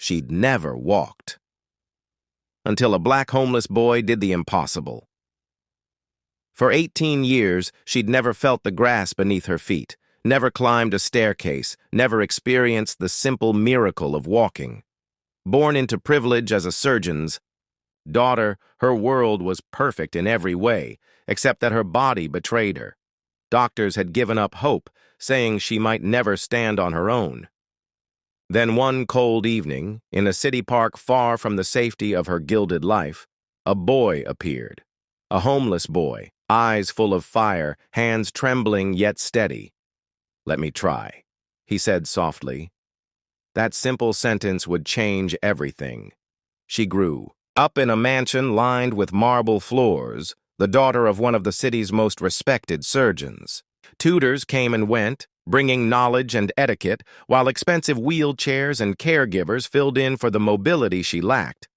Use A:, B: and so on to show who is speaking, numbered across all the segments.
A: she'd never walked. Until a black homeless boy did the impossible. For 18 years, she'd never felt the grass beneath her feet, never climbed a staircase, never experienced the simple miracle of walking. Born into privilege as a surgeon's daughter, her world was perfect in every way, except that her body betrayed her. Doctors had given up hope, saying she might never stand on her own. Then one cold evening, in a city park far from the safety of her gilded life, a boy appeared. A homeless boy, eyes full of fire, hands trembling yet steady. "Let me try," he said softly. That simple sentence would change everything. She grew up in a mansion lined with marble floors, the daughter of one of the city's most respected surgeons. Tutors came and went, bringing knowledge and etiquette, while expensive wheelchairs and caregivers filled in for the mobility she lacked.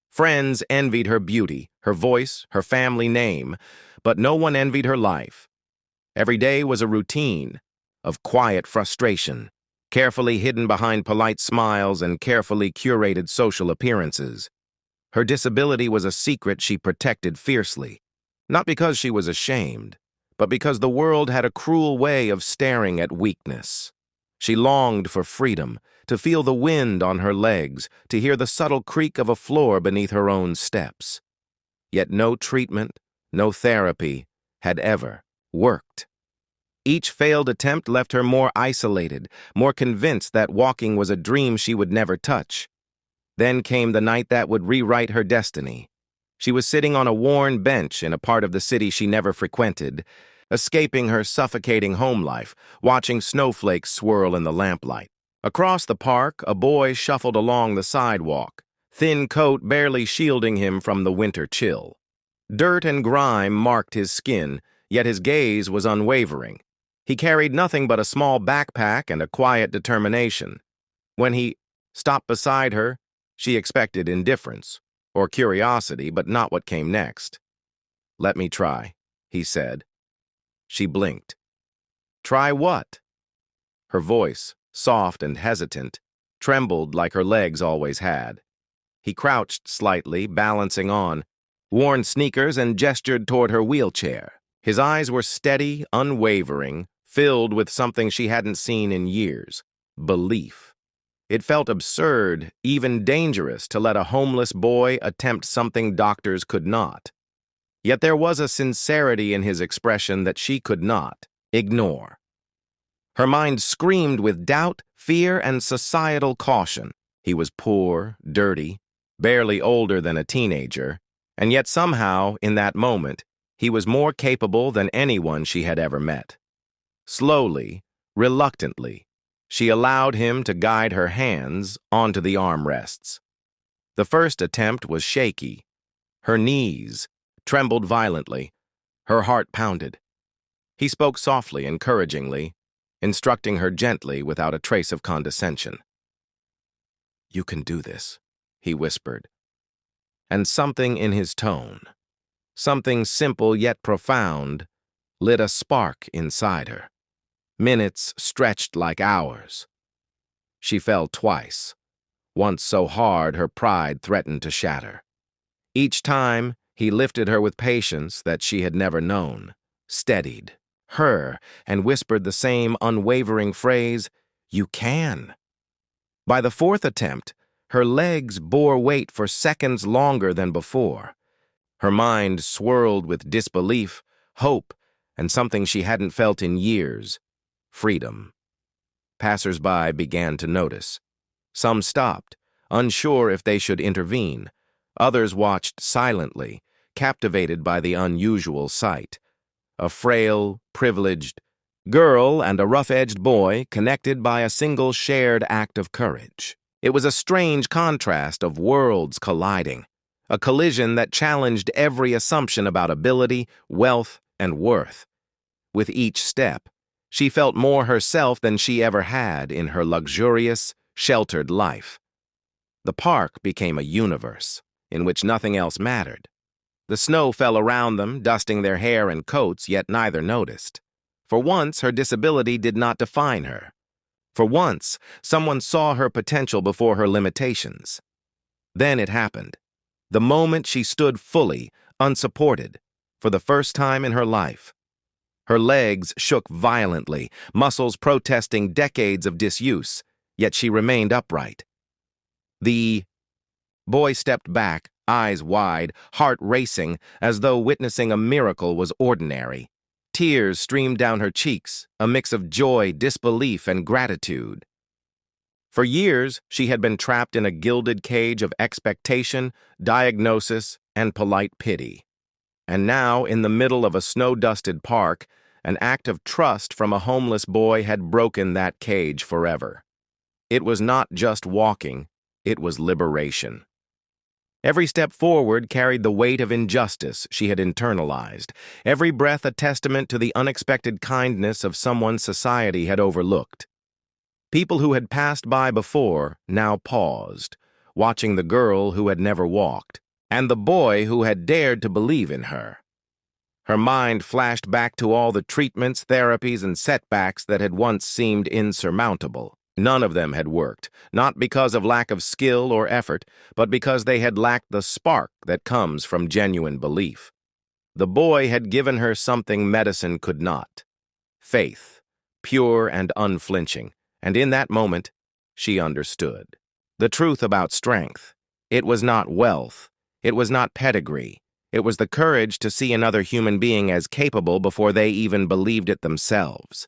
A: Friends envied her beauty, her voice, her family name, but no one envied her life. Every day was a routine of quiet frustration, carefully hidden behind polite smiles and carefully curated social appearances. Her disability was a secret she protected fiercely, not because she was ashamed, but because the world had a cruel way of staring at weakness. She longed for freedom, to feel the wind on her legs, to hear the subtle creak of a floor beneath her own steps. Yet no treatment, no therapy had ever worked. Each failed attempt left her more isolated, more convinced that walking was a dream she would never touch. Then came the night that would rewrite her destiny. She was sitting on a worn bench in a part of the city she never frequented, escaping her suffocating home life, watching snowflakes swirl in the lamplight. Across the park, a boy shuffled along the sidewalk, thin coat barely shielding him from the winter chill. Dirt and grime marked his skin, yet his gaze was unwavering. He carried nothing but a small backpack and a quiet determination. When he stopped beside her, she expected indifference or curiosity, but not what came next. "Let me try," he said. She blinked. "Try what?" Her voice, soft and hesitant, trembled like her legs always had. He crouched slightly, balancing on worn sneakers, and gestured toward her wheelchair. His eyes were steady, unwavering, filled with something she hadn't seen in years: belief. It felt absurd, even dangerous, to let a homeless boy attempt something doctors could not. Yet there was a sincerity in his expression that she could not ignore. Her mind screamed with doubt, fear, and societal caution. He was poor, dirty, barely older than a teenager, and yet somehow, in that moment, he was more capable than anyone she had ever met. Slowly, reluctantly, she allowed him to guide her hands onto the armrests. The first attempt was shaky. Her knees trembled violently. Her heart pounded. He spoke softly, encouragingly, instructing her gently without a trace of condescension. "You can do this," he whispered. And something in his tone, something simple yet profound, lit a spark inside her. Minutes stretched like hours. She fell twice, once so hard her pride threatened to shatter. Each time, he lifted her with patience that she had never known, steadied her, and whispered the same unwavering phrase, "You can." By the fourth attempt, her legs bore weight for seconds longer than before. Her mind swirled with disbelief, hope, and something she hadn't felt in years: freedom. Passers-by began to notice. Some stopped, unsure if they should intervene. Others watched silently, captivated by the unusual sight. A frail, privileged girl and a rough-edged boy connected by a single shared act of courage. It was a strange contrast of worlds colliding, a collision that challenged every assumption about ability, wealth, and worth. With each step, she felt more herself than she ever had in her luxurious, sheltered life. The park became a universe in which nothing else mattered. The snow fell around them, dusting their hair and coats, yet neither noticed. For once, her disability did not define her. For once, someone saw her potential before her limitations. Then it happened. The moment she stood fully, unsupported, for the first time in her life. Her legs shook violently, muscles protesting decades of disuse, yet she remained upright. The boy stepped back, eyes wide, heart racing, as though witnessing a miracle was ordinary. Tears streamed down her cheeks, a mix of joy, disbelief, and gratitude. For years, she had been trapped in a gilded cage of expectation, diagnosis, and polite pity. And now, in the middle of a snow-dusted park, an act of trust from a homeless boy had broken that cage forever. It was not just walking, it was liberation. Every step forward carried the weight of injustice she had internalized, every breath a testament to the unexpected kindness of someone society had overlooked. People who had passed by before now paused, watching the girl who had never walked, and the boy who had dared to believe in her. Her mind flashed back to all the treatments, therapies, and setbacks that had once seemed insurmountable. None of them had worked, not because of lack of skill or effort, but because they had lacked the spark that comes from genuine belief. The boy had given her something medicine could not: faith, pure and unflinching, and in that moment, she understood. The truth about strength. It was not wealth. It was not pedigree. It was the courage to see another human being as capable before they even believed it themselves.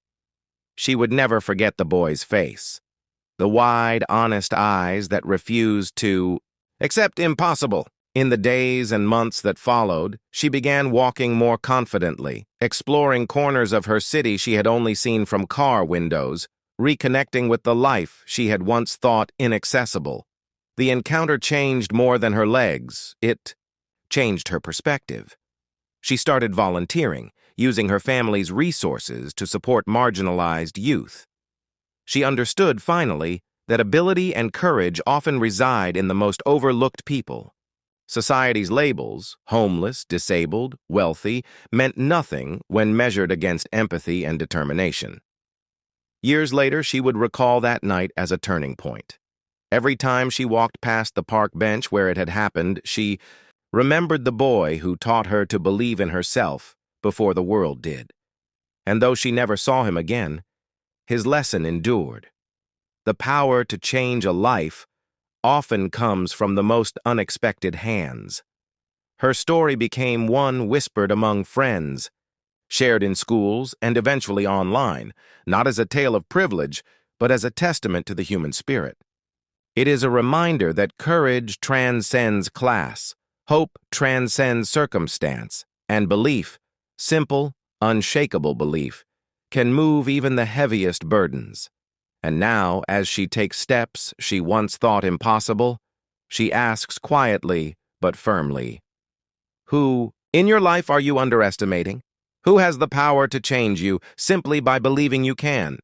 A: She would never forget the boy's face. The wide, honest eyes that refused to accept impossible. In the days and months that followed, she began walking more confidently, exploring corners of her city she had only seen from car windows, reconnecting with the life she had once thought inaccessible. The encounter changed more than her legs. It changed her perspective. She started volunteering, using her family's resources to support marginalized youth. She understood, finally, that ability and courage often reside in the most overlooked people. Society's labels, homeless, disabled, wealthy, meant nothing when measured against empathy and determination. Years later, she would recall that night as a turning point. Every time she walked past the park bench where it had happened, she remembered the boy who taught her to believe in herself before the world did. And though she never saw him again, his lesson endured. The power to change a life often comes from the most unexpected hands. Her story became one whispered among friends, shared in schools, and eventually online, not as a tale of privilege, but as a testament to the human spirit. It is a reminder that courage transcends class, hope transcends circumstance, and belief, simple, unshakable belief, can move even the heaviest burdens. And now, as she takes steps she once thought impossible, she asks quietly but firmly, who in your life are you underestimating? Who has the power to change you simply by believing you can?